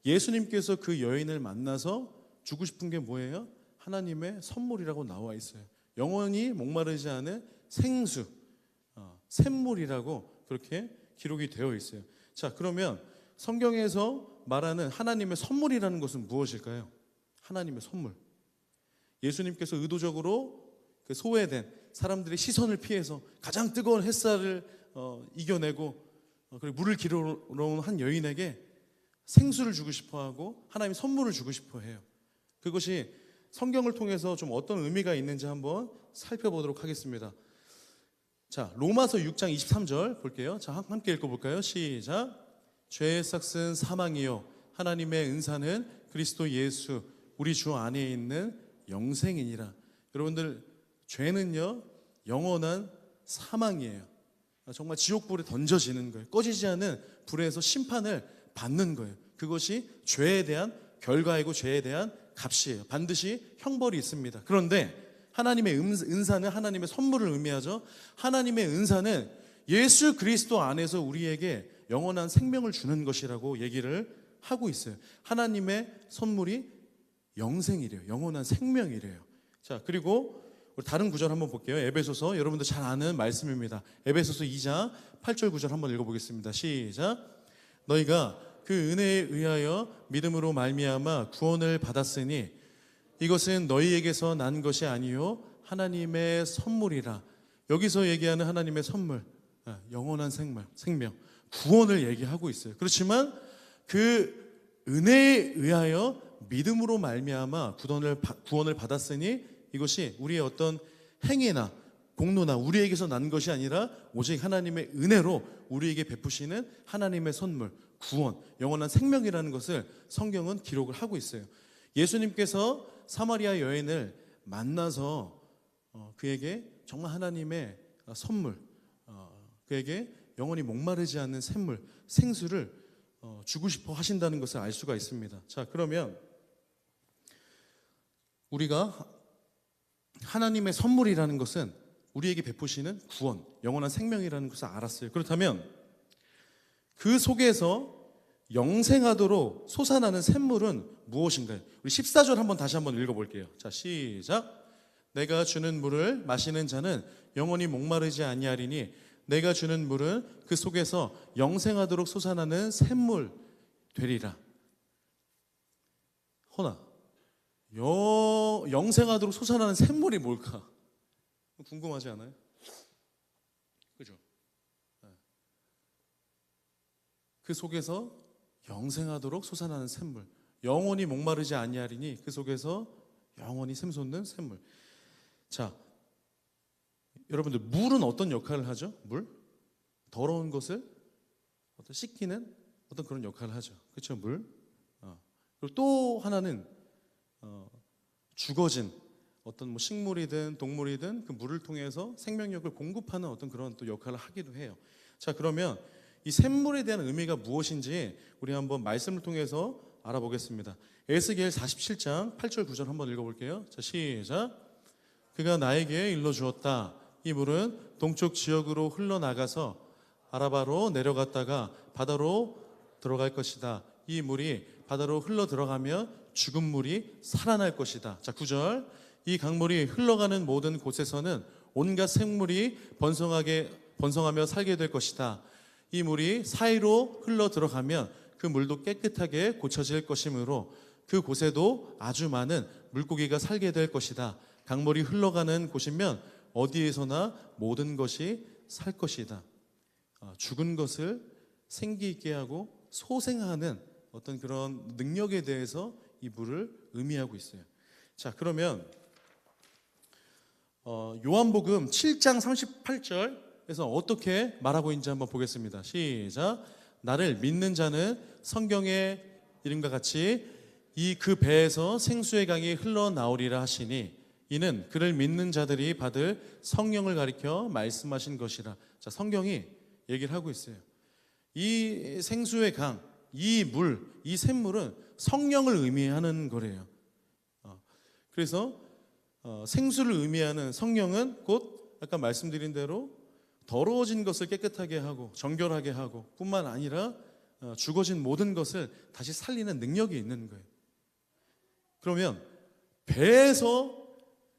예수님께서 그 여인을 만나서 주고 싶은 게 뭐예요? 하나님의 선물이라고 나와 있어요. 영원히 목마르지 않은 생수, 샘물이라고 그렇게 기록이 되어 있어요. 자, 그러면 성경에서 말하는 하나님의 선물이라는 것은 무엇일까요? 하나님의 선물. 예수님께서 의도적으로 그 소외된 사람들의 시선을 피해서 가장 뜨거운 햇살을 이겨내고 그리고 물을 기르러 온 한 여인에게 생수를 주고 싶어하고 하나님 선물을 주고 싶어해요. 그것이 성경을 통해서 좀 어떤 의미가 있는지 한번 살펴보도록 하겠습니다. 자, 로마서 6장 23절 볼게요. 자, 함께 읽어볼까요? 시작. 죄의 삭은 사망이요 하나님의 은사는 그리스도 예수 우리 주 안에 있는 영생이니라. 여러분들, 죄는요 영원한 사망이에요. 정말 지옥불에 던져지는 거예요. 꺼지지 않은 불에서 심판을 받는 거예요. 그것이 죄에 대한 결과이고 죄에 대한 값이에요. 반드시 형벌이 있습니다. 그런데 하나님의 은사는 하나님의 선물을 의미하죠. 하나님의 은사는 예수 그리스도 안에서 우리에게 영원한 생명을 주는 것이라고 얘기를 하고 있어요. 하나님의 선물이 영생이래요. 영원한 생명이래요. 자, 그리고 우리 다른 구절 한번 볼게요. 에베소서, 여러분들 잘 아는 말씀입니다. 에베소서 2장 8절 9절 한번 읽어보겠습니다. 시작. 너희가 그 은혜에 의하여 믿음으로 말미암아 구원을 받았으니 이것은 너희에게서 난 것이 아니요 하나님의 선물이라. 여기서 얘기하는 하나님의 선물, 영원한 생명, 구원을 얘기하고 있어요. 그렇지만 그 은혜에 의하여 믿음으로 말미암아 구원을 받았으니 이것이 우리의 어떤 행위나 공로나 우리에게서 난 것이 아니라 오직 하나님의 은혜로 우리에게 베푸시는 하나님의 선물, 구원, 영원한 생명이라는 것을 성경은 기록을 하고 있어요. 예수님께서 사마리아 여인을 만나서 그에게 정말 하나님의 선물, 그에게 영원히 목마르지 않는 샘물, 생수를 주고 싶어 하신다는 것을 알 수가 있습니다. 자, 그러면 우리가 하나님의 선물이라는 것은 우리에게 베푸시는 구원, 영원한 생명이라는 것을 알았어요. 그렇다면 그 속에서 영생하도록 솟아나는 샘물은 무엇인가요? 우리 14절 한번 다시 한번 읽어볼게요. 자, 시작. 내가 주는 물을 마시는 자는 영원히 목마르지 아니하리니 내가 주는 물은 그 속에서 영생하도록 솟아나는 샘물 되리라. 허나 영생하도록 솟아나는 샘물이 뭘까? 궁금하지 않아요? 그죠? 그 속에서 영생하도록 솟아나는 샘물, 영원히 목마르지 아니하리니 그 속에서 영원히 샘솟는 샘물. 자, 여러분들, 물은 어떤 역할을 하죠? 물? 더러운 것을 어떤 씻기는 어떤 그런 역할을 하죠. 그렇죠? 물. 그리고 또 하나는 죽어진 어떤 뭐 식물이든 동물이든 그 물을 통해서 생명력을 공급하는 어떤 그런 또 역할을 하기도 해요. 자, 그러면 이 샘물에 대한 의미가 무엇인지 우리 한번 말씀을 통해서 알아보겠습니다. 에스겔 47장 8절 9절 한번 읽어볼게요. 자, 시작. 그가 나에게 일러주었다. 이 물은 동쪽 지역으로 흘러나가서 아라바로 내려갔다가 바다로 들어갈 것이다. 이 물이 바다로 흘러 들어가면 죽은 물이 살아날 것이다. 자, 9절. 이 강물이 흘러가는 모든 곳에서는 온갖 생물이 번성하며 살게 될 것이다. 이 물이 사이로 흘러 들어가면 그 물도 깨끗하게 고쳐질 것이므로 그 곳에도 아주 많은 물고기가 살게 될 것이다. 강물이 흘러가는 곳이면 어디에서나 모든 것이 살 것이다. 죽은 것을 생기 있게 하고 소생하는 어떤 그런 능력에 대해서 이 물을 의미하고 있어요. 자, 그러면 요한복음 7장 38절에서 어떻게 말하고 있는지 한번 보겠습니다. 시작. 나를 믿는 자는 성경의 이름과 같이 이 그 배에서 생수의 강이 흘러나오리라 하시니 이는 그를 믿는 자들이 받을 성령을 가리켜 말씀하신 것이라. 자, 성경이 얘기를 하고 있어요. 이 생수의 강, 이 물, 이 샘물은 성령을 의미하는 거래요. 그래서 생수를 의미하는 성령은 곧 아까 말씀드린 대로 더러워진 것을 깨끗하게 하고 정결하게 하고 뿐만 아니라 죽어진 모든 것을 다시 살리는 능력이 있는 거예요. 그러면 배에서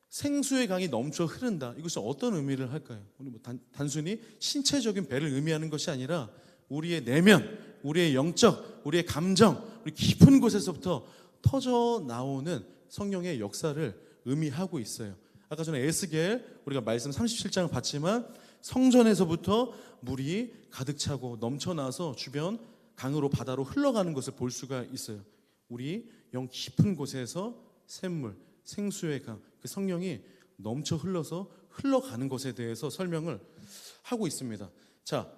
생수의 강이 넘쳐 흐른다. 이것은 어떤 의미를 할까요? 우리 뭐 단순히 신체적인 배를 의미하는 것이 아니라 우리의 내면, 우리의 영적, 우리의 감정, 우리 깊은 곳에서부터 터져 나오는 성령의 역사를 의미하고 있어요. 아까 전에 에스겔 우리가 말씀 37장을 봤지만 성전에서부터 물이 가득 차고 넘쳐나서 주변 강으로 바다로 흘러가는 것을 볼 수가 있어요. 우리 영 깊은 곳에서 샘물, 생수의 강, 그 성령이 넘쳐 흘러서 흘러가는 것에 대해서 설명을 하고 있습니다. 자,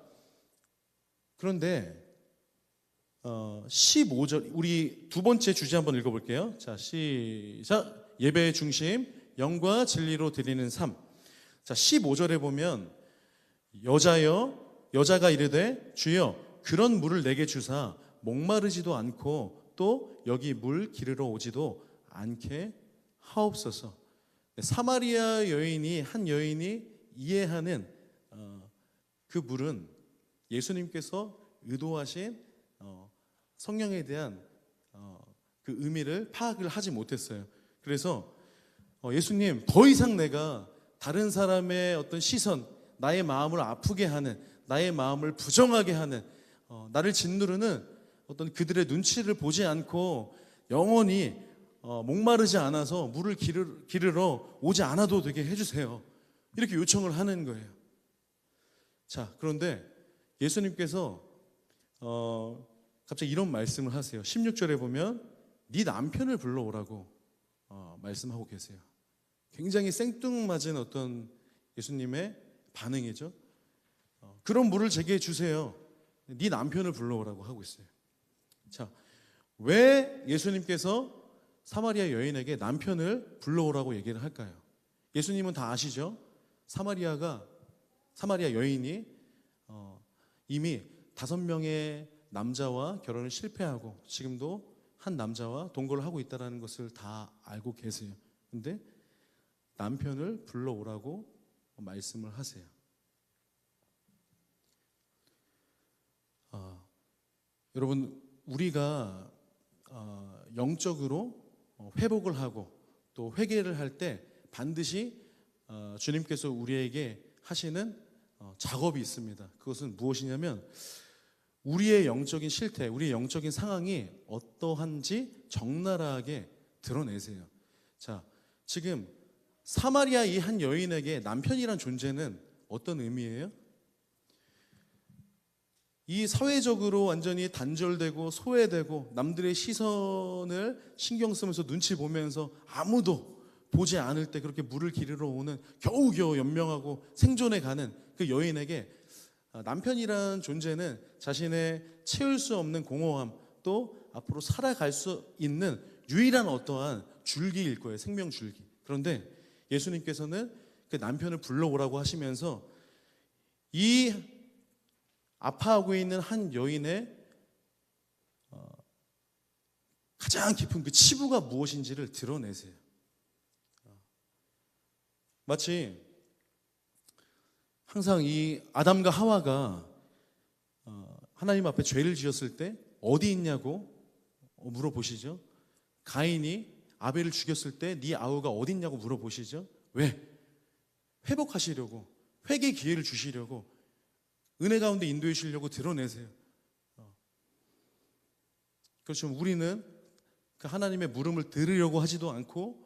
그런데 15절 우리 두 번째 주제 한번 읽어볼게요. 자, 시작. 예배의 중심, 영과 진리로 드리는 삶. 자, 15절에 보면 여자가 이르되 주여 그런 물을 내게 주사 목마르지도 않고 또 여기 물 기르러 오지도 않게 하옵소서. 사마리아 한 여인이 이해하는 그 물은 예수님께서 의도하신 성령에 대한 그 의미를 파악을 하지 못했어요. 그래서 예수님, 더 이상 내가 다른 사람의 어떤 시선, 나의 마음을 아프게 하는, 나의 마음을 부정하게 하는, 나를 짓누르는 어떤 그들의 눈치를 보지 않고 영원히 목마르지 않아서 물을 기르러 오지 않아도 되게 해주세요. 이렇게 요청을 하는 거예요. 자, 그런데 예수님께서 갑자기 이런 말씀을 하세요. 16절에 보면 네 남편을 불러오라고 말씀하고 계세요. 굉장히 생뚱맞은 어떤 예수님의 반응이죠. 그런 물을 제게 주세요. 네 남편을 불러오라고 하고 있어요. 자, 왜 예수님께서 사마리아 여인에게 남편을 불러오라고 얘기를 할까요? 예수님은 다 아시죠? 사마리아 여인이 이미 5명의 남자와 결혼을 실패하고 지금도 한 남자와 동거를 하고 있다는 것을 다 알고 계세요. 근데 남편을 불러오라고 말씀을 하세요. 여러분, 우리가 영적으로 회복을 하고 또 회개를 할 때 반드시 주님께서 우리에게 하시는 작업이 있습니다. 그것은 무엇이냐면 우리의 영적인 실태, 우리의 영적인 상황이 어떠한지 적나라하게 드러내세요. 자, 지금 사마리아 이 한 여인에게 남편이란 존재는 어떤 의미예요? 이 사회적으로 완전히 단절되고 소외되고 남들의 시선을 신경 쓰면서 눈치 보면서 아무도 보지 않을 때 그렇게 물을 기르러 오는 겨우겨우 연명하고 생존해 가는 그 여인에게 남편이란 존재는 자신의 채울 수 없는 공허함 또 앞으로 살아갈 수 있는 유일한 어떠한 줄기일 거예요. 생명 줄기. 그런데 예수님께서는 그 남편을 불러오라고 하시면서 이 아파하고 있는 한 여인의 가장 깊은 그 치부가 무엇인지를 드러내세요. 마치 항상 이 아담과 하와가 하나님 앞에 죄를 지었을 때 어디 있냐고 물어보시죠. 가인이 아벨을 죽였을 때 네 아우가 어디 있냐고 물어보시죠. 왜? 회복하시려고, 회개 기회를 주시려고, 은혜 가운데 인도해 주시려고 드러내세요. 그렇죠. 우리는 그 하나님의 물음을 들으려고 하지도 않고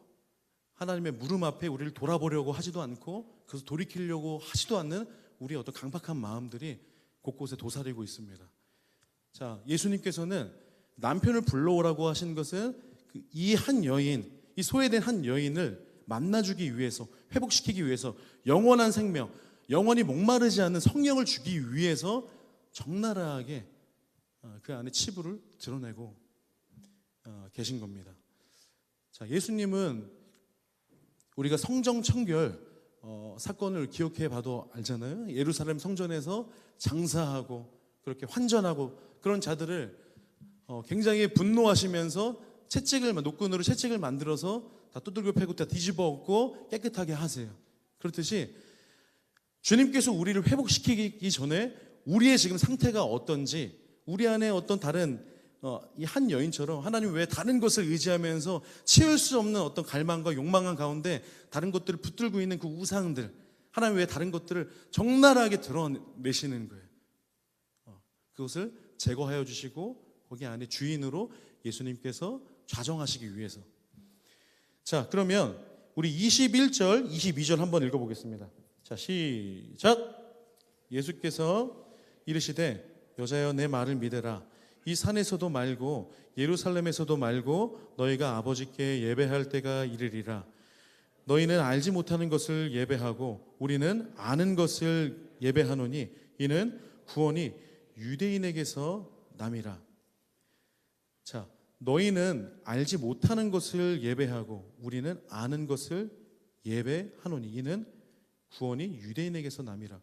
하나님의 물음 앞에 우리를 돌아보려고 하지도 않고 그래서 돌이키려고 하지도 않는 우리의 어떤 강박한 마음들이 곳곳에 도사리고 있습니다. 자, 예수님께서는 남편을 불러오라고 하신 것은 이 한 여인, 이 소외된 한 여인을 만나주기 위해서, 회복시키기 위해서, 영원한 생명, 영원히 목마르지 않는 성령을 주기 위해서 적나라하게 그 안에 치부를 드러내고 계신 겁니다. 자, 예수님은 우리가 성정 청결 사건을 기억해 봐도 알잖아요. 예루살렘 성전에서 장사하고 그렇게 환전하고 그런 자들을 굉장히 분노하시면서 노끈으로 채찍을 만들어서 다 두들겨 패고 다 뒤집어 엎고 깨끗하게 하세요. 그렇듯이 주님께서 우리를 회복시키기 전에 우리의 지금 상태가 어떤지 우리 안에 어떤 다른 이 한 여인처럼 하나님 왜 다른 것을 의지하면서 채울 수 없는 어떤 갈망과 욕망한 가운데 다른 것들을 붙들고 있는 그 우상들, 하나님 왜 다른 것들을 적나라하게 드러내시는 거예요. 그것을 제거하여 주시고 거기 안에 주인으로 예수님께서 좌정하시기 위해서. 자, 그러면 우리 21절, 22절 한번 읽어보겠습니다. 자, 시작. 예수께서 이르시되 여자여 내 말을 믿으라. 이 산에서도 말고 예루살렘에서도 말고 너희가 아버지께 예배할 때가 이르리라. 너희는 알지 못하는 것을 예배하고 우리는 아는 것을 예배하노니 이는 구원이 유대인에게서 남이라. 자, 너희는 알지 못하는 것을 예배하고 우리는 아는 것을 예배하노니 이는 구원이 유대인에게서 남이라.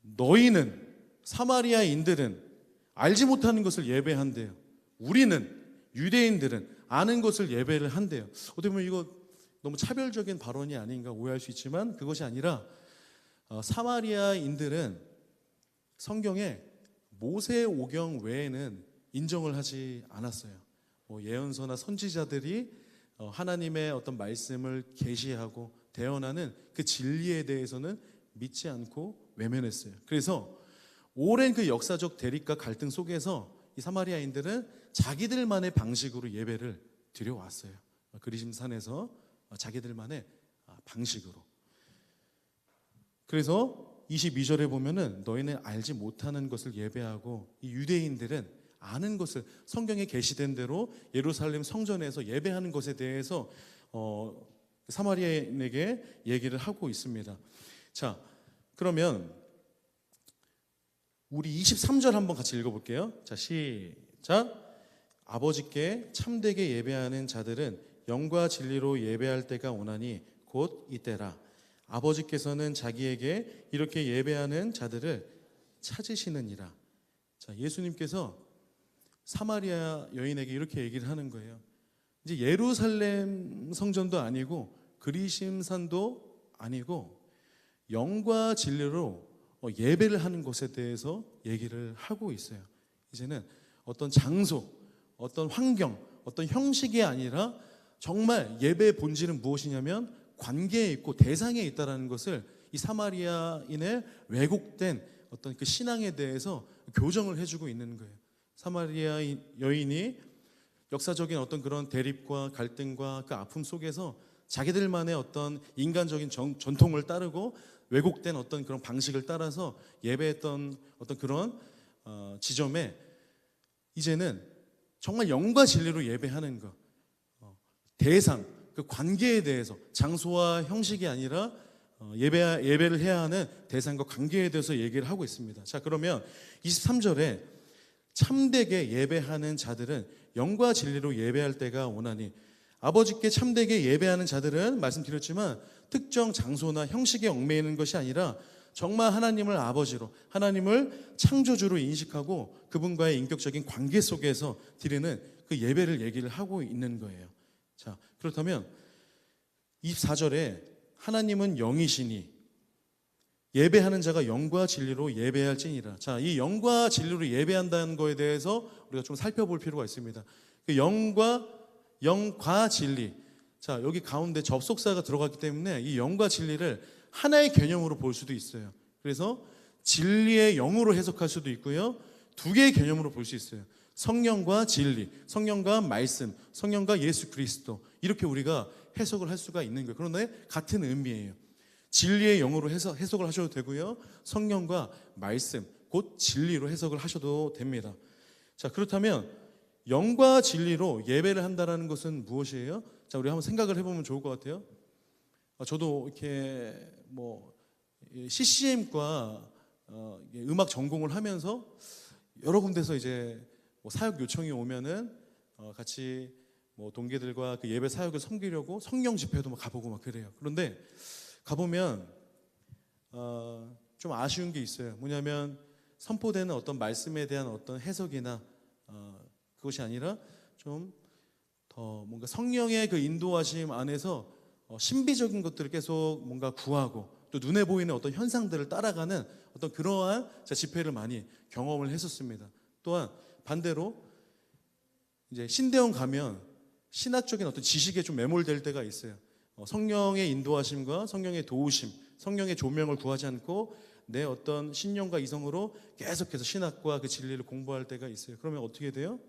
너희는, 사마리아인들은 알지 못하는 것을 예배한대요. 우리는, 유대인들은 아는 것을 예배를 한대요. 어떻게 보면 이거 너무 차별적인 발언이 아닌가 오해할 수 있지만 그것이 아니라 사마리아인들은 성경에 모세 오경 외에는 인정을 하지 않았어요. 예언서나 선지자들이 하나님의 어떤 말씀을 계시하고 대언하는 그 진리에 대해서는 믿지 않고 외면했어요. 그래서 오랜 그 역사적 대립과 갈등 속에서 이 사마리아인들은 자기들만의 방식으로 예배를 드려왔어요. 그리심산에서 자기들만의 방식으로. 그래서 22절에 보면은 너희는 알지 못하는 것을 예배하고 이 유대인들은 아는 것을 성경에 계시된 대로 예루살렘 성전에서 예배하는 것에 대해서 사마리아인에게 얘기를 하고 있습니다. 자, 그러면 우리 23절 한번 같이 읽어볼게요. 자, 시작. 아버지께 참되게 예배하는 자들은 영과 진리로 예배할 때가 오나니 곧 이때라. 아버지께서는 자기에게 이렇게 예배하는 자들을 찾으시느니라. 자, 예수님께서 사마리아 여인에게 이렇게 얘기를 하는 거예요. 이제 예루살렘 성전도 아니고 그리심산도 아니고 영과 진리로 예배를 하는 것에 대해서 얘기를 하고 있어요. 이제는 어떤 장소, 어떤 환경, 어떤 형식이 아니라 정말 예배의 본질은 무엇이냐면 관계에 있고 대상에 있다는 것을 이 사마리아인의 왜곡된 어떤 그 신앙에 대해서 교정을 해주고 있는 거예요. 사마리아 여인이 역사적인 어떤 그런 대립과 갈등과 그 아픔 속에서 자기들만의 어떤 인간적인 전통을 따르고 왜곡된 어떤 그런 방식을 따라서 예배했던 어떤 그런 지점에 이제는 정말 영과 진리로 예배하는 것, 대상, 그 관계에 대해서 장소와 형식이 아니라 예배를 해야 하는 대상과 관계에 대해서 얘기를 하고 있습니다. 자, 그러면 23절에 참되게 예배하는 자들은 영과 진리로 예배할 때가 오나니, 아버지께 참되게 예배하는 자들은 말씀드렸지만 특정 장소나 형식에 얽매이는 것이 아니라 정말 하나님을 아버지로, 하나님을 창조주로 인식하고 그분과의 인격적인 관계 속에서 드리는 그 예배를 얘기를 하고 있는 거예요. 자, 그렇다면 24절에 하나님은 영이시니 예배하는 자가 영과 진리로 예배할지니라. 자, 이 영과 진리로 예배한다는 거에 대해서 우리가 좀 살펴볼 필요가 있습니다. 그 영과 진리. 자, 여기 가운데 접속사가 들어갔기 때문에 이 영과 진리를 하나의 개념으로 볼 수도 있어요. 그래서 진리의 영으로 해석할 수도 있고요. 두 개의 개념으로 볼 수 있어요. 성령과 진리, 성령과 말씀, 성령과 예수 그리스도, 이렇게 우리가 해석을 할 수가 있는 거예요. 그런데 같은 의미예요. 진리의 영으로 해석을 하셔도 되고요. 성령과 말씀, 곧 진리로 해석을 하셔도 됩니다. 자, 그렇다면 영과 진리로 예배를 한다는 것은 무엇이에요? 자, 우리 한번 생각을 해보면 좋을 것 같아요. 저도 이렇게 CCM과 음악 전공을 하면서 여러 군데서 이제 사역 요청이 오면은 같이 동기들과 그 예배 사역을 섬기려고 성령 집회도 가보고 막 그래요. 그런데 가보면 좀 아쉬운 게 있어요. 뭐냐면 선포되는 어떤 말씀에 대한 어떤 해석이나 그것이 아니라 좀 더 뭔가 성령의 그 인도하심 안에서 신비적인 것들을 계속 뭔가 구하고 또 눈에 보이는 어떤 현상들을 따라가는 어떤 그러한 집회를 많이 경험을 했었습니다. 또한 반대로 이제 신대원 가면 신학적인 어떤 지식에 좀 매몰될 때가 있어요. 성령의 인도하심과 성령의 도우심, 성령의 조명을 구하지 않고 내 어떤 신령과 이성으로 계속해서 신학과 그 진리를 공부할 때가 있어요. 그러면 어떻게 돼요?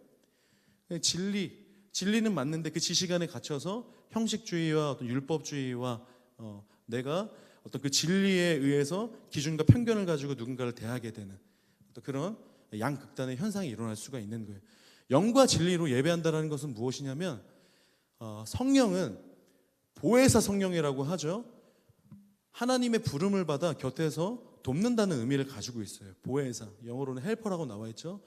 진리는 맞는데 그 지식 안에 갇혀서 형식주의와 어떤 율법주의와 내가 어떤 그 진리에 의해서 기준과 편견을 가지고 누군가를 대하게 되는 어떤 그런 양극단의 현상이 일어날 수가 있는 거예요. 영과 진리로 예배한다는 것은 무엇이냐면 성령은 보혜사 성령이라고 하죠. 하나님의 부름을 받아 곁에서 돕는다는 의미를 가지고 있어요. 보혜사, 영어로는 헬퍼라고 나와 있죠.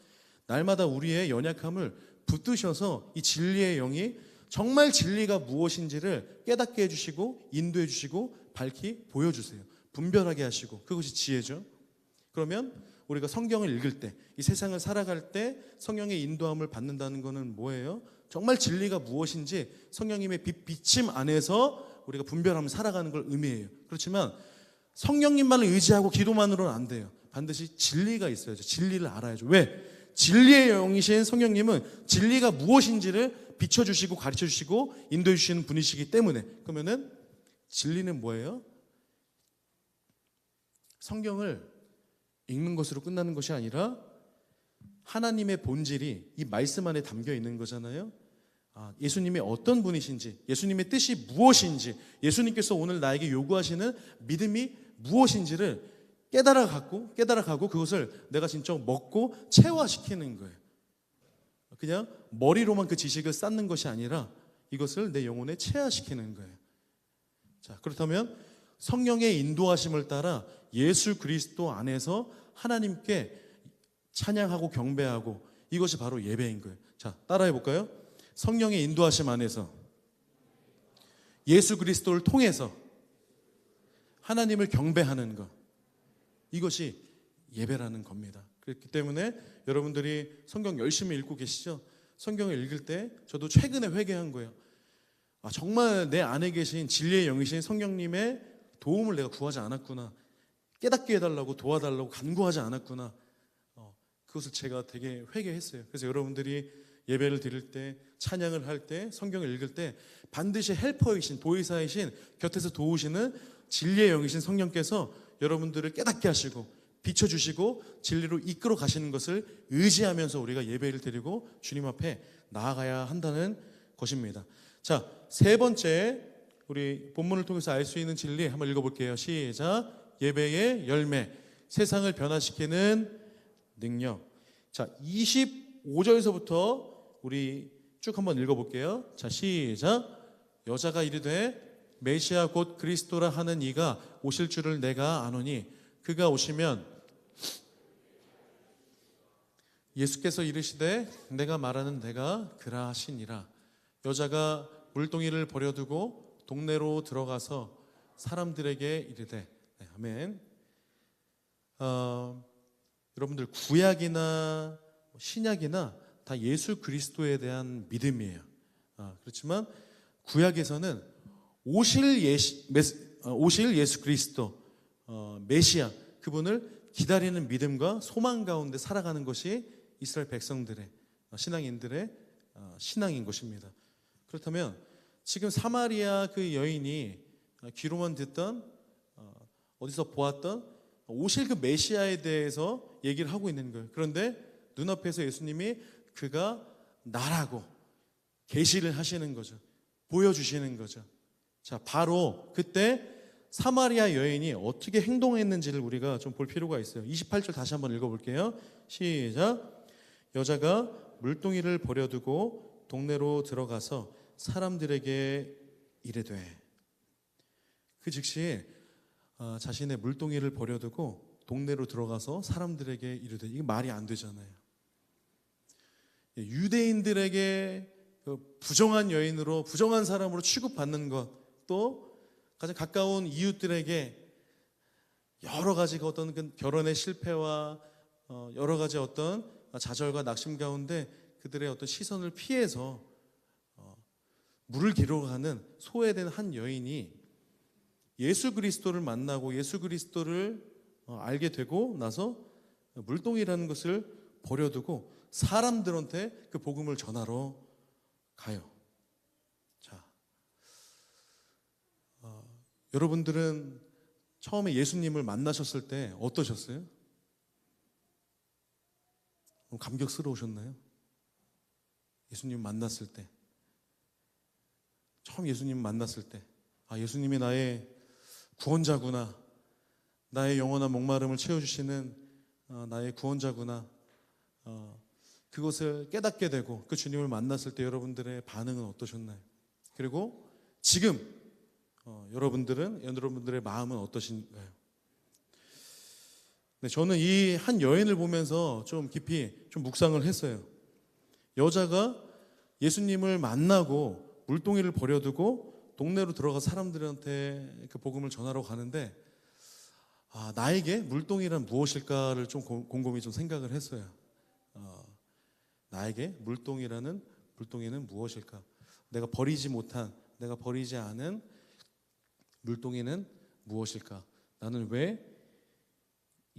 날마다 우리의 연약함을 붙드셔서 이 진리의 영이 정말 진리가 무엇인지를 깨닫게 해주시고 인도해 주시고 밝히 보여주세요. 분별하게 하시고, 그것이 지혜죠. 그러면 우리가 성경을 읽을 때, 이 세상을 살아갈 때 성령의 인도함을 받는다는 것은 뭐예요? 정말 진리가 무엇인지 성령님의 비침 안에서 우리가 분별하며 살아가는 걸 의미해요. 그렇지만 성령님만을 의지하고 기도만으로는 안 돼요. 반드시 진리가 있어야죠. 진리를 알아야죠. 왜? 진리의 영이신 성령님은 진리가 무엇인지를 비춰주시고 가르쳐주시고 인도해주시는 분이시기 때문에. 그러면은 진리는 뭐예요? 성경을 읽는 것으로 끝나는 것이 아니라 하나님의 본질이 이 말씀 안에 담겨 있는 거잖아요. 예수님이 어떤 분이신지, 예수님의 뜻이 무엇인지, 예수님께서 오늘 나에게 요구하시는 믿음이 무엇인지를 깨달아가고 그것을 내가 진짜 먹고 체화시키는 거예요. 그냥 머리로만 그 지식을 쌓는 것이 아니라 이것을 내 영혼에 체화시키는 거예요. 자, 그렇다면 성령의 인도하심을 따라 예수 그리스도 안에서 하나님께 찬양하고 경배하고, 이것이 바로 예배인 거예요. 자, 따라해 볼까요? 성령의 인도하심 안에서 예수 그리스도를 통해서 하나님을 경배하는 것, 이것이 예배라는 겁니다. 그렇기 때문에 여러분들이 성경 열심히 읽고 계시죠? 성경을 읽을 때 저도 최근에 회개한 거예요. 정말 내 안에 계신 진리의 영이신 성령님의 도움을 내가 구하지 않았구나, 깨닫게 해달라고 도와달라고 간구하지 않았구나. 그것을 제가 되게 회개했어요. 그래서 여러분들이 예배를 드릴 때, 찬양을 할 때, 성경을 읽을 때 반드시 헬퍼이신, 보혜사이신, 곁에서 도우시는 진리의 영이신 성령께서 여러분들을 깨닫게 하시고 비춰주시고 진리로 이끌어 가시는 것을 의지하면서 우리가 예배를 드리고 주님 앞에 나아가야 한다는 것입니다. 자, 세 번째, 우리 본문을 통해서 알 수 있는 진리 한번 읽어볼게요. 시작. 예배의 열매, 세상을 변화시키는 능력. 자, 25절에서부터 우리 쭉 한번 읽어볼게요. 자, 시작. 여자가 이르되 메시아 곧 그리스도라 하는 이가 오실 줄을 내가 아노니 그가 오시면, 예수께서 이르시되 내가 말하는 내가 그라 하시니라. 여자가 물동이를 버려두고 동네로 들어가서 사람들에게 이르되. 네, 아멘. 여러분들 구약이나 신약이나 다 예수 그리스도에 대한 믿음이에요. 그렇지만 구약에서는 오실 예수 그리스도, 메시아, 그분을 기다리는 믿음과 소망 가운데 살아가는 것이 이스라엘 백성들의, 신앙인들의 신앙인 것입니다. 그렇다면 지금 사마리아 그 여인이 귀로만 듣던, 어디서 보았던 오실 그 메시아에 대해서 얘기를 하고 있는 거예요. 그런데 눈앞에서 예수님이 그가 나라고 계시를 하시는 거죠. 보여주시는 거죠. 자, 바로 그때 사마리아 여인이 어떻게 행동했는지를 우리가 좀 볼 필요가 있어요. 28절 다시 한번 읽어볼게요. 시작. 여자가 물동이를 버려두고 동네로 들어가서 사람들에게 이르되. 그 즉시 자신의 물동이를 버려두고 동네로 들어가서 사람들에게 이르되. 이게 말이 안 되잖아요. 유대인들에게 부정한 여인으로, 부정한 사람으로 취급받는 것, 또 가장 가까운 이웃들에게 여러 가지 어떤 그 결혼의 실패와 여러 가지 어떤 좌절과 낙심 가운데 그들의 어떤 시선을 피해서 물을 기르러 가는 소외된 한 여인이 예수 그리스도를 만나고 예수 그리스도를 알게 되고 나서 물동이라는 것을 버려두고 사람들한테 그 복음을 전하러 가요. 자, 여러분들은 처음에 예수님을 만나셨을 때 어떠셨어요? 감격스러우셨나요? 예수님 만났을 때, 처음 예수님 만났을 때, 예수님이 나의 구원자구나, 나의 영원한 목마름을 채워주시는 나의 구원자구나, 그것을 깨닫게 되고 그 주님을 만났을 때 여러분들의 반응은 어떠셨나요? 그리고 지금 여러분들의 마음은 어떠신가요? 네, 저는 이 한 여인을 보면서 좀 깊이 좀 묵상을 했어요. 여자가 예수님을 만나고 물동이를 버려두고 동네로 들어가 사람들한테 그 복음을 전하러 가는데, 나에게 물동이란 무엇일까를 좀 곰곰이 좀 생각을 했어요. 나에게 물동이는 무엇일까? 내가 버리지 않은 물동이는 무엇일까? 나는 왜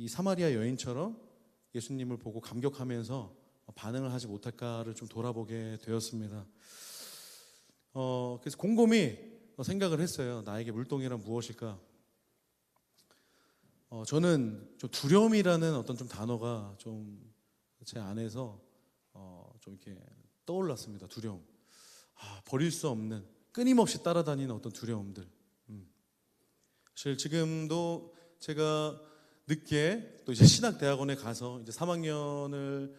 이 사마리아 여인처럼 예수님을 보고 감격하면서 반응을 하지 못할까를 좀 돌아보게 되었습니다. 그래서 곰곰이 생각을 했어요. 나에게 물동이란 무엇일까? 저는 좀 두려움이라는 어떤 좀 단어가 좀 제 안에서 좀 이렇게 떠올랐습니다. 두려움. 버릴 수 없는, 끊임없이 따라다니는 어떤 두려움들. 사실 지금도 제가 늦게 또 이제 신학대학원에 가서 이제 3학년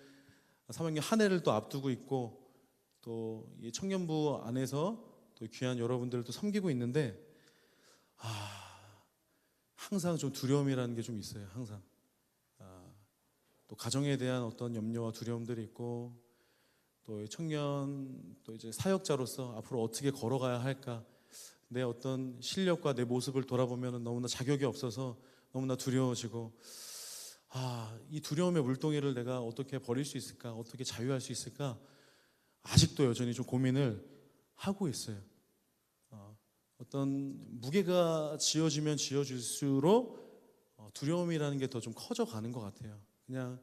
한 해를 또 앞두고 있고, 또 이 청년부 안에서 또 귀한 여러분들을 또 섬기고 있는데, 항상 좀 두려움이라는 게 좀 있어요. 항상. 또 가정에 대한 어떤 염려와 두려움들이 있고, 또 청년, 또 이제 사역자로서 앞으로 어떻게 걸어가야 할까, 내 어떤 실력과 내 모습을 돌아보면 너무나 자격이 없어서 너무나 두려워지고, 이 두려움의 물동이를 내가 어떻게 버릴 수 있을까, 어떻게 자유할 수 있을까, 아직도 여전히 좀 고민을 하고 있어요. 어떤 무게가 지어지면 지어질수록 두려움이라는 게 더 좀 커져가는 것 같아요. 그냥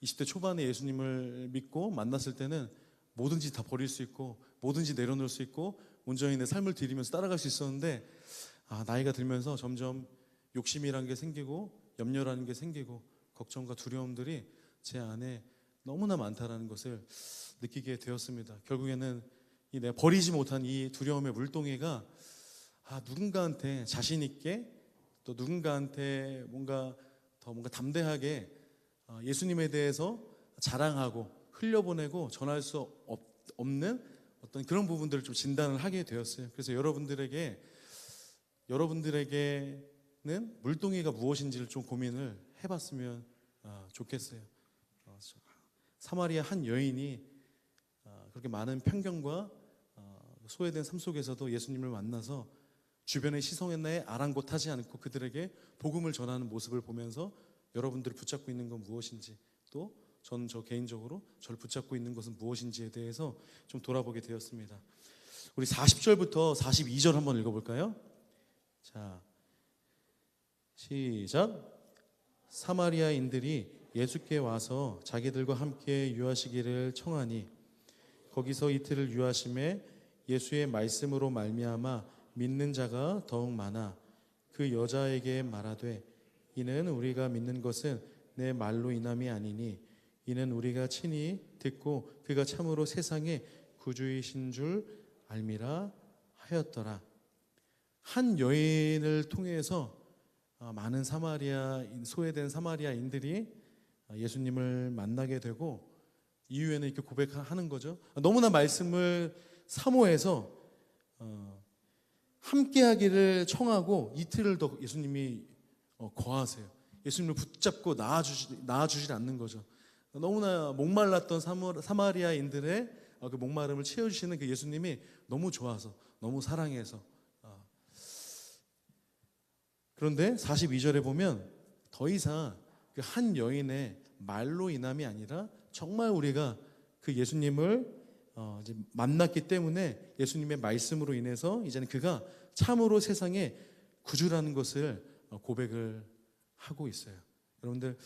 20대 초반에 예수님을 믿고 만났을 때는 뭐든지 다 버릴 수 있고 뭐든지 내려놓을 수 있고 온전히 내 삶을 드리면서 따라갈 수 있었는데, 나이가 들면서 점점 욕심이라는 게 생기고 염려라는 게 생기고 걱정과 두려움들이 제 안에 너무나 많다라는 것을 느끼게 되었습니다. 결국에는 이 내가 버리지 못한 이 두려움의 물동이가 누군가한테 자신 있게, 또 누군가한테 뭔가 담대하게 예수님에 대해서 자랑하고 흘려보내고 전할 수 없는 어떤 그런 부분들을 좀 진단을 하게 되었어요. 그래서 여러분들에게는 물동이가 무엇인지를 좀 고민을 해봤으면 좋겠어요. 사마리아 한 여인이 그렇게 많은 편견과 소외된 삶 속에서도 예수님을 만나서 주변의 시선에 아랑곳하지 않고 그들에게 복음을 전하는 모습을 보면서 여러분들이 붙잡고 있는 건 무엇인지, 또 저는 저 개인적으로 저를 붙잡고 있는 것은 무엇인지에 대해서 좀 돌아보게 되었습니다. 우리 40절부터 42절 한번 읽어볼까요? 자, 시작. 사마리아인들이 예수께 와서 자기들과 함께 유하시기를 청하니 거기서 이틀을 유하심에 예수의 말씀으로 말미암아 믿는 자가 더욱 많아 그 여자에게 말하되 이는 우리가 믿는 것은 내 말로 인함이 아니니 이는 우리가 친히 듣고 그가 참으로 세상의 구주이신 줄 알미라 하였더라. 한 여인을 통해서 많은 소외된 사마리아인들이 예수님을 만나게 되고, 이후에는 이렇게 고백하는 거죠. 너무나 말씀을 사모해서 함께하기를 청하고 이틀을 더 예수님이 거하세요. 예수님을 붙잡고 나아주질 않는 거죠. 너무나 목말랐던 사마리아인들의 그 목마름을 채워주시는 그 예수님이 너무 좋아서, 너무 사랑해서. 그런데 42절에 보면 더 이상 그 한 여인의 말로 인함이 아니라 정말 우리가 그 예수님을 이제 만났기 때문에 예수님의 말씀으로 인해서 이제는 그가 참으로 세상의 구주라는 것을 고백을 하고 있어요. 여러분들,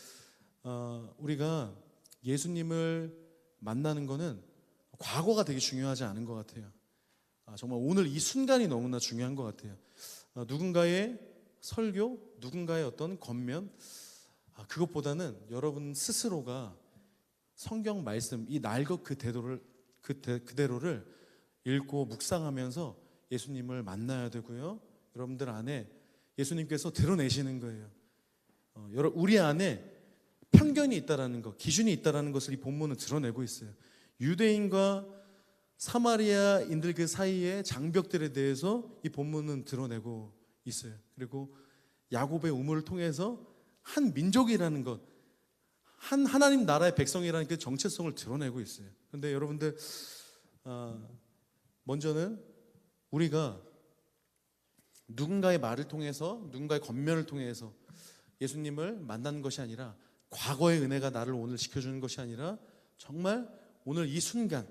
우리가 예수님을 만나는 거는 과거가 되게 중요하지 않은 것 같아요. 정말 오늘 이 순간이 너무나 중요한 것 같아요. 누군가의 설교, 누군가의 어떤 겉면, 그것보다는 여러분 스스로가 성경 말씀, 이 날 것 그대로를 읽고 묵상하면서 예수님을 만나야 되고요. 여러분들 안에 예수님께서 드러내시는 거예요. 우리 안에 편견이 있다라는 것, 기준이 있다라는 것을 이 본문은 드러내고 있어요. 유대인과 사마리아인들 그 사이의 장벽들에 대해서 이 본문은 드러내고 있어요. 그리고 야곱의 우물을 통해서 한 민족이라는 것, 한 하나님 나라의 백성이라는 그 정체성을 드러내고 있어요. 그런데 여러분들, 먼저는 우리가 누군가의 말을 통해서, 누군가의 겉면을 통해서 예수님을 만나는 것이 아니라, 과거의 은혜가 나를 오늘 지켜주는 것이 아니라 정말 오늘 이 순간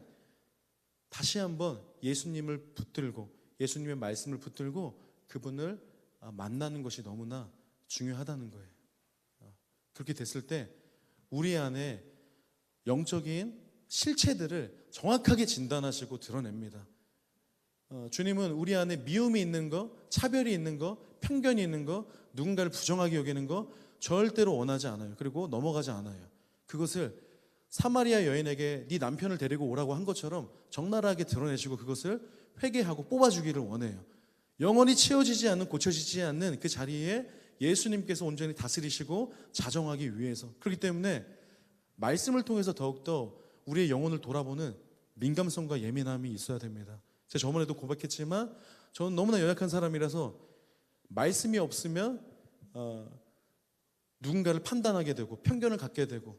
다시 한번 예수님을 붙들고, 예수님의 말씀을 붙들고 그분을 만나는 것이 너무나 중요하다는 거예요. 그렇게 됐을 때 우리 안에 영적인 실체들을 정확하게 진단하시고 드러냅니다. 주님은 우리 안에 미움이 있는 거, 차별이 있는 거, 편견이 있는 거, 누군가를 부정하게 여기는 거 절대로 원하지 않아요. 그리고 넘어가지 않아요. 그것을 사마리아 여인에게 네 남편을 데리고 오라고 한 것처럼 적나라하게 드러내시고 그것을 회개하고 뽑아주기를 원해요. 영원히 채워지지 않는, 고쳐지지 않는 그 자리에 예수님께서 온전히 다스리시고 자정하기 위해서. 그렇기 때문에 말씀을 통해서 더욱더 우리의 영혼을 돌아보는 민감성과 예민함이 있어야 됩니다. 제가 저번에도 고백했지만 저는 너무나 연약한 사람이라서 말씀이 없으면 누군가를 판단하게 되고 편견을 갖게 되고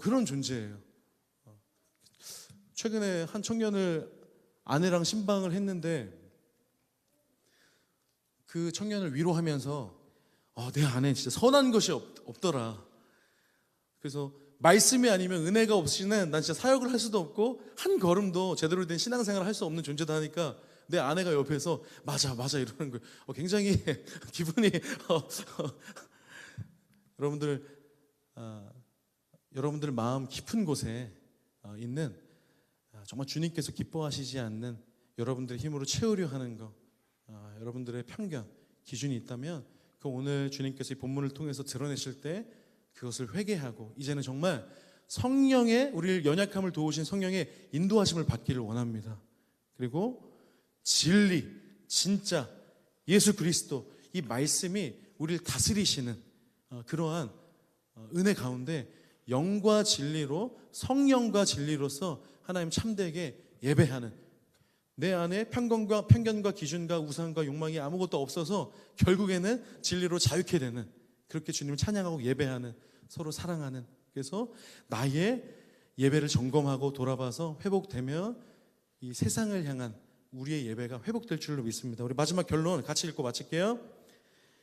그런 존재예요. 최근에 한 청년을 아내랑 신방을 했는데 그 청년을 위로하면서 내 안에 진짜 선한 것이 없더라. 그래서 말씀이 아니면 은혜가 없이는 난 진짜 사역을 할 수도 없고 한 걸음도 제대로 된 신앙생활을 할 수 없는 존재다 하니까 내 아내가 옆에서 맞아 이러는 거예요. 굉장히 기분이 여러분들 마음 깊은 곳에 있는 정말 주님께서 기뻐하시지 않는 여러분들의 힘으로 채우려 하는 거, 여러분들의 편견, 기준이 있다면 그 오늘 주님께서 이 본문을 통해서 드러내실 때 그것을 회개하고 이제는 정말 성령의, 우리를 연약함을 도우신 성령의 인도하심을 받기를 원합니다. 그리고 진리, 진짜 예수 그리스도, 이 말씀이 우리를 다스리시는 그러한 은혜 가운데 영과 진리로, 성령과 진리로서 하나님 참되게 예배하는, 내 안에 편견과 기준과 우상과 욕망이 아무것도 없어서 결국에는 진리로 자유케 되는, 그렇게 주님을 찬양하고 예배하는, 서로 사랑하는, 그래서 나의 예배를 점검하고 돌아봐서 회복되면 이 세상을 향한 우리의 예배가 회복될 줄로 믿습니다. 우리 마지막 결론 같이 읽고 마칠게요.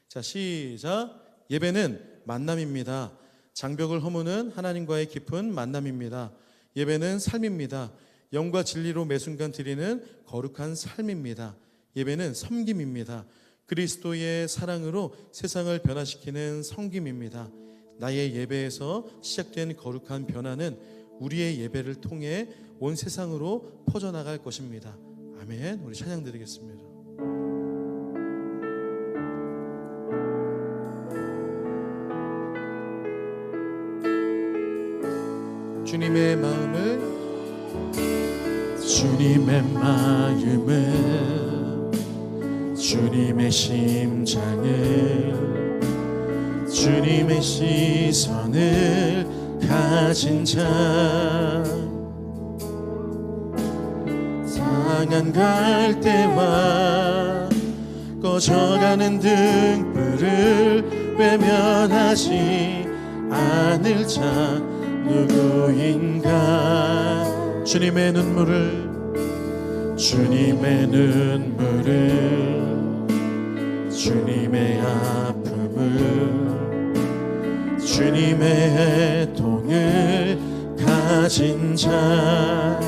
자, 시작. 예배는 만남입니다. 장벽을 허무는 하나님과의 깊은 만남입니다. 예배는 삶입니다. 영과 진리로 매 순간 드리는 거룩한 삶입니다. 예배는 섬김입니다. 그리스도의 사랑으로 세상을 변화시키는 섬김입니다. 나의 예배에서 시작된 거룩한 변화는 우리의 예배를 통해 온 세상으로 퍼져나갈 것입니다. 아멘. 우리 찬양 드리겠습니다. 주님의 마음을, 주님의 심장을, 주님의 시선을 가진 자, 상한 갈대와 꺼져가는 등불을 외면하지 않을 자 누구인가. 주님의 눈물을, 주님의 아픔을, 주님의 애통을 가진 자,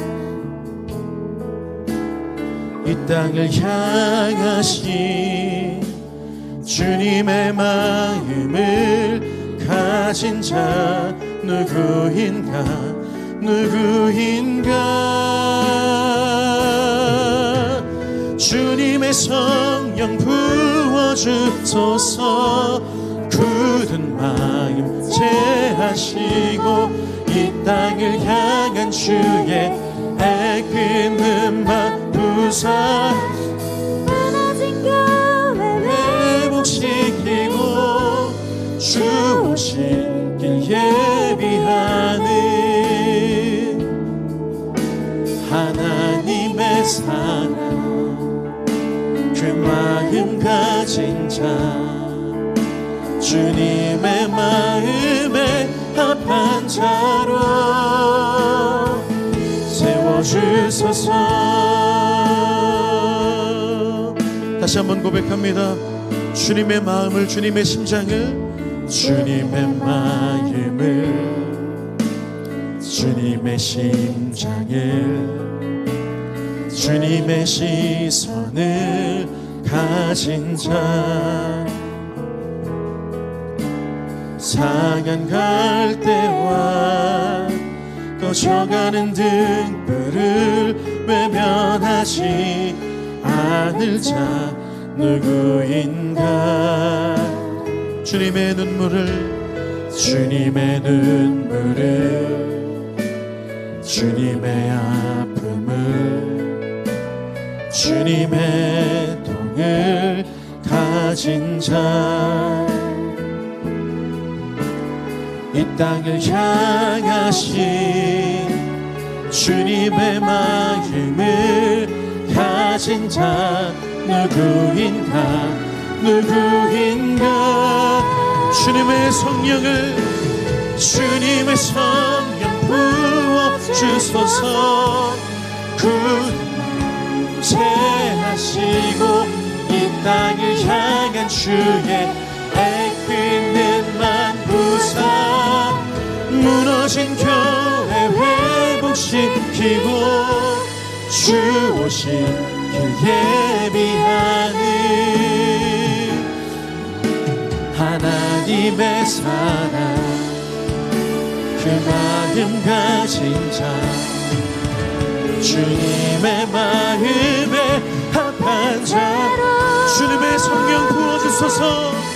이 땅을 향하신 주님의 마음을 가진 자 누구인가 주님의 성령 부어주소서 굳은 마음 제하시고 이 땅을 향한 주의 애끓는 맘 부사 무너진 교회 회복시키고 주 오실 길 예비하는 하나님의 사랑 그 마음 가진 자 주님의 마음에 합한 자로 세워주소서. 다시 한번 고백합니다. 주님의 마음을, 주님의 심장을, 주님의 마음을, 주님의 심장을, 주님의 시선을 가진 자 상한 갈대와 꺼져가는 등불을 외면하지 않을 자 누구인가 주님의 눈물을 주님의 아픔을 주님의 통을 가진 자 이 땅을 향하신 주님의 마음을 가진 자 누구인가 주님의 성령 부어주소서 구제하시고 이 땅을 향한 주의 애끓는 만부사 무너진 교회 회복시키고 주 오실 길 예비하는 하나님의 사랑 그 마음 가진 자 주님의 마음에 합한 자로 주님의 성령 부어주소서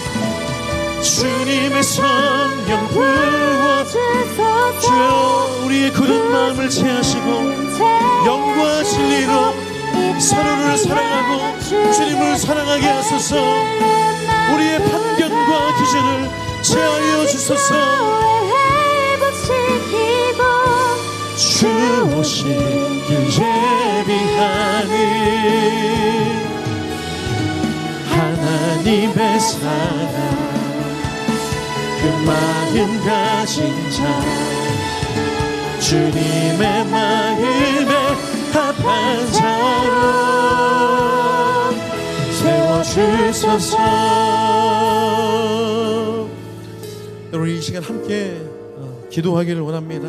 주님의 성령 부어주소서 주여 우리의 굳은 마음을 채하시고 영과 진리로 서로를 사랑하고 주님을 사랑하게 하소서 우리의 편견과 기준을 제하여 주소서 주 오실 길 예비하는 하나님의 사랑 그 마음 가진 자 주님의 마음에 합한 자로 세워주소서. 여러분 이 시간 함께 기도하기를 원합니다.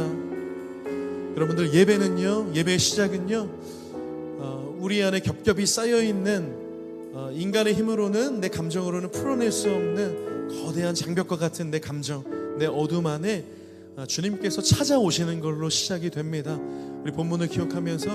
여러분들 예배는요, 예배의 시작은요 우리 안에 겹겹이 쌓여있는 인간의 힘으로는 내 감정으로는 풀어낼 수 없는 거대한 장벽과 같은 내 감정, 내 어둠 안에 주님께서 찾아오시는 걸로 시작이 됩니다. 우리 본문을 기억하면서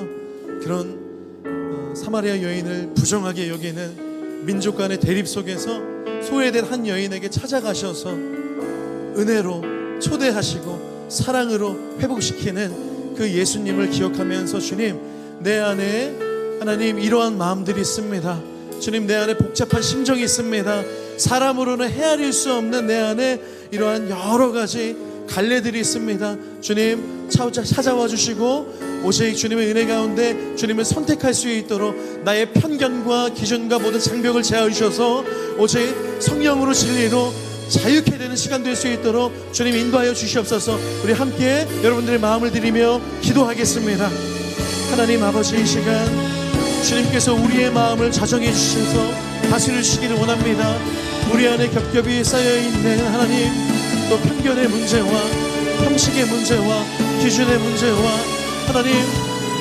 그런 사마리아 여인을 부정하게 여기는 민족 간의 대립 속에서 소외된 한 여인에게 찾아가셔서 은혜로 초대하시고 사랑으로 회복시키는 그 예수님을 기억하면서 주님 내 안에 하나님 이러한 마음들이 있습니다. 주님 내 안에 복잡한 심정이 있습니다. 사람으로는 헤아릴 수 없는 내 안에 이러한 여러 가지 갈래들이 있습니다. 주님 찾아와 주시고 오직 주님의 은혜 가운데 주님을 선택할 수 있도록 나의 편견과 기준과 모든 장벽을 제하여 주셔서 오직 성령으로 진리로 자유케 되는 시간 될 수 있도록 주님 인도하여 주시옵소서. 우리 함께 여러분들의 마음을 드리며 기도하겠습니다. 하나님 아버지 이 시간 주님께서 우리의 마음을 자정해 주셔서 다스려 주시기를 원합니다. 우리 안에 겹겹이 쌓여있는 하나님 또 편견의 문제와 형식의 문제와 기준의 문제와 하나님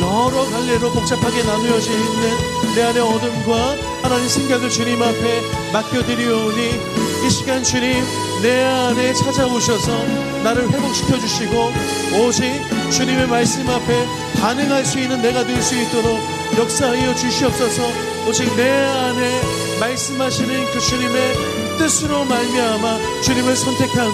여러 갈래로 복잡하게 나누어져 있는 내 안의 어둠과 하나님 생각을 주님 앞에 맡겨드리오니 이 시간 주님 내 안에 찾아오셔서 나를 회복시켜 주시고 오직 주님의 말씀 앞에 반응할 수 있는 내가 될 수 있도록 역사하여 주시옵소서. 오직 내 안에 말씀하시는 그 주님의 뜻으로 말미암아 주님을 선택하고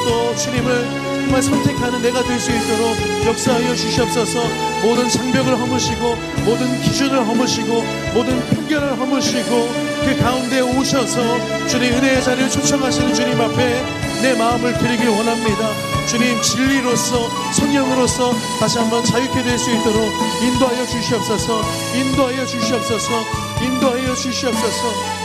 또 주님을 정말 선택하는 내가 될 수 있도록 역사하여 주시옵소서. 모든 장벽을 허무시고 모든 기준을 허무시고 모든 편견을 허무시고 그 가운데 오셔서 주님 은혜의 자리를 초청하시는 주님 앞에 내 마음을 드리길 원합니다. 주님 진리로서 성령으로서 다시 한번 자유케 될 수 있도록 인도하여 주시옵소서. 인도하여 주시옵소서. 인도하여 주시옵소서.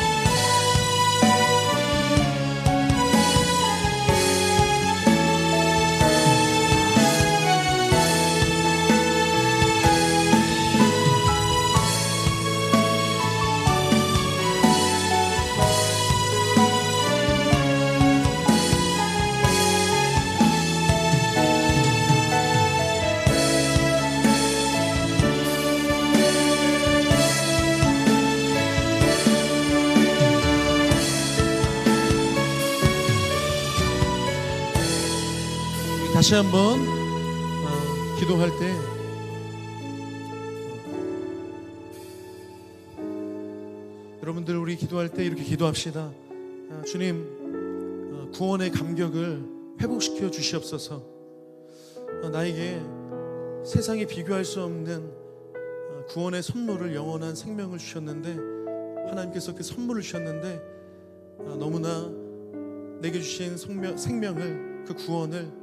다시 한번 기도할 때 여러분들 우리 기도할 때 이렇게 기도합시다. 주님 구원의 감격을 회복시켜 주시옵소서. 나에게 세상이 비교할 수 없는 구원의 선물을 영원한 생명을 주셨는데 하나님께서 그 선물을 주셨는데 너무나 내게 주신 생명을 그 구원을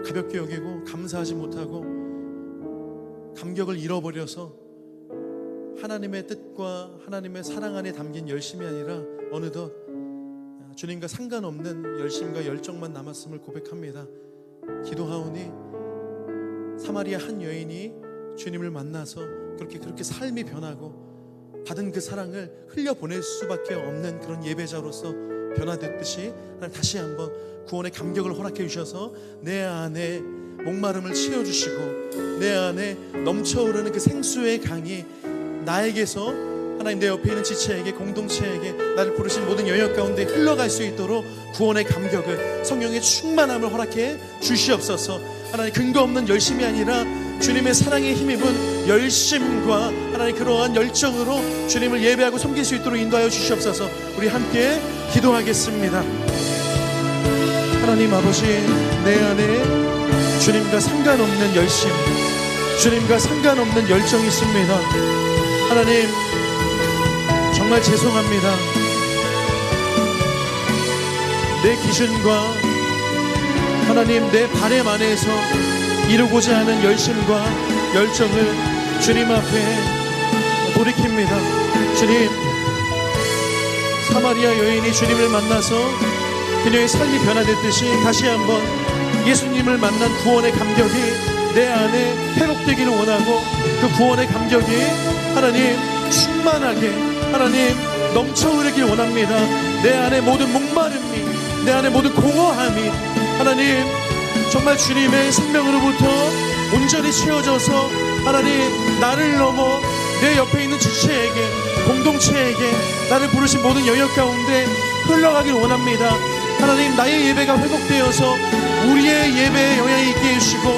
가볍게 여기고 감사하지 못하고 감격을 잃어버려서 하나님의 뜻과 하나님의 사랑 안에 담긴 열심이 아니라 어느덧 주님과 상관없는 열심과 열정만 남았음을 고백합니다. 기도하오니 사마리아 한 여인이 주님을 만나서 그렇게 삶이 변하고 받은 그 사랑을 흘려보낼 수밖에 없는 그런 예배자로서 변화됐듯이 다시 한번 구원의 감격을 허락해 주셔서 내 안에 목마름을 채워주시고 내 안에 넘쳐오르는 그 생수의 강이 나에게서 하나님 내 옆에 있는 지체에게 공동체에게 나를 부르신 모든 영역 가운데 흘러갈 수 있도록 구원의 감격을 성령의 충만함을 허락해 주시옵소서. 하나님 근거 없는 열심이 아니라 주님의 사랑에 힘입은 열심과 하나님 그러한 열정으로 주님을 예배하고 섬길 수 있도록 인도하여 주시옵소서. 우리 함께 기도하겠습니다. 하나님 아버지, 내 안에 주님과 상관없는 열심, 주님과 상관없는 열정이 있습니다. 하나님 정말 죄송합니다. 내 기준과 하나님 내 바램 안에서 이루고자 하는 열심과 열정을 주님 앞에 돌이킵니다. 주님, 사마리아 여인이 주님을 만나서 그녀의 삶이 변화됐듯이 다시 한번 예수님을 만난 구원의 감격이 내 안에 회복되기를 원하고 그 구원의 감격이 하나님 충만하게 하나님 넘쳐흐르길 원합니다. 내 안에 모든 목마름이 내 안에 모든 공허함이 하나님 정말 주님의 생명으로부터 온전히 채워져서 하나님 나를 넘어 내 옆에 있는 지체에게 공동체에게 나를 부르신 모든 영역 가운데 흘러가길 원합니다. 하나님 나의 예배가 회복되어서 우리의 예배에 영향이 있게 해주시고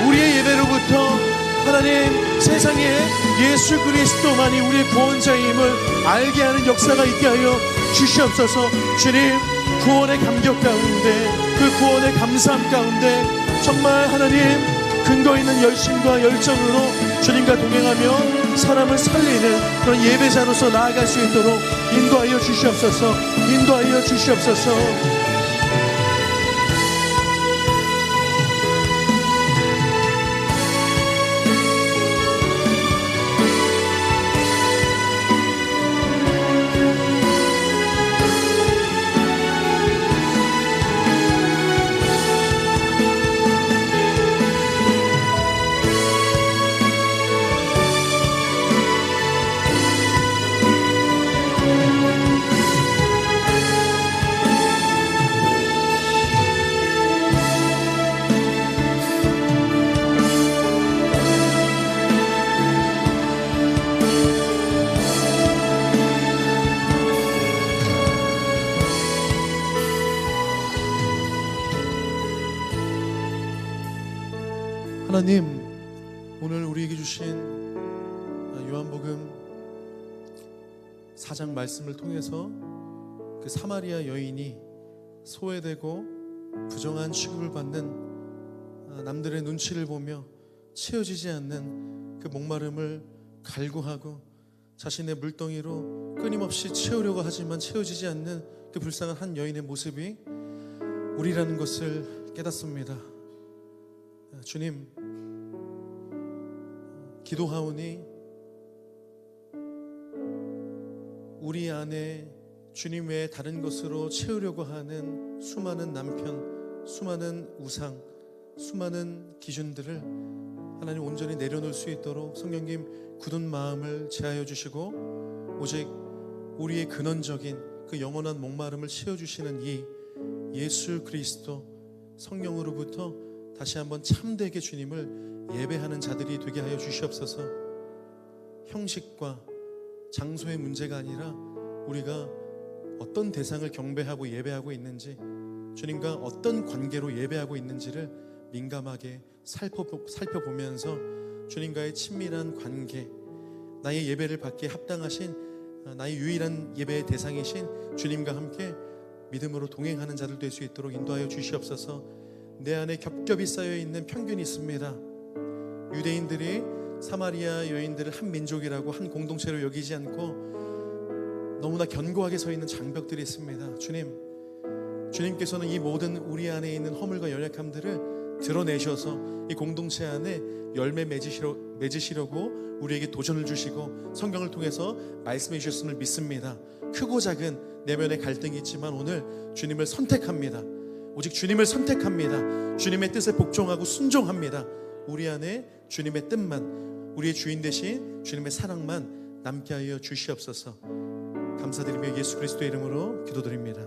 우리의 예배로부터 하나님 세상에 예수 그리스도만이 우리의 구원자임을 알게 하는 역사가 있게 하여 주시옵소서. 주님 구원의 감격 가운데 그 구원의 감사함 가운데 정말 하나님 근거 있는 열심과 열정으로 주님과 동행하며 사람을 살리는 그런 예배자로서 나아갈 수 있도록 인도하여 주시옵소서. 인도하여 주시옵소서. 하나님, 오늘 우리에게 주신 요한복음 4장 말씀을 통해서 그 사마리아 여인이 소외되고 부정한 취급을 받는 남들의 눈치를 보며 채워지지 않는 그 목마름을 갈구하고 자신의 물덩이로 끊임없이 채우려고 하지만 채워지지 않는 그 불쌍한 한 여인의 모습이 우리라는 것을 깨닫습니다. 주님, 기도하오니 우리 안에 주님 외에 다른 것으로 채우려고 하는 수많은 남편, 수많은 우상, 수많은 기준들을 하나님 온전히 내려놓을 수 있도록 성령님 굳은 마음을 제하여 주시고 오직 우리의 근원적인 그 영원한 목마름을 채워주시는 이 예수 그리스도 성령으로부터 다시 한번 참되게 주님을 예배하는 자들이 되게 하여 주시옵소서. 형식과 장소의 문제가 아니라 우리가 어떤 대상을 경배하고 예배하고 있는지, 주님과 어떤 관계로 예배하고 있는지를 민감하게 살펴보면서 주님과의 친밀한 관계, 나의 예배를 받기에 합당하신 나의 유일한 예배의 대상이신 주님과 함께 믿음으로 동행하는 자들 될 수 있도록 인도하여 주시옵소서. 내 안에 겹겹이 쌓여있는 편견이 있습니다. 유대인들이 사마리아 여인들을 한 민족이라고 한 공동체로 여기지 않고 너무나 견고하게 서 있는 장벽들이 있습니다. 주님께서는 이 모든 우리 안에 있는 허물과 연약함들을 드러내셔서 이 공동체 안에 열매 맺으시려고 우리에게 도전을 주시고 성경을 통해서 말씀해 주셨음을 믿습니다. 크고 작은 내면의 갈등이 있지만 오늘 주님을 선택합니다. 오직 주님을 선택합니다. 주님의 뜻에 복종하고 순종합니다. 우리 안에 주님의 뜻만, 우리의 주인 되신 주님의 사랑만 남게 하여 주시옵소서. 감사드리며 예수 그리스도의 이름으로 기도드립니다.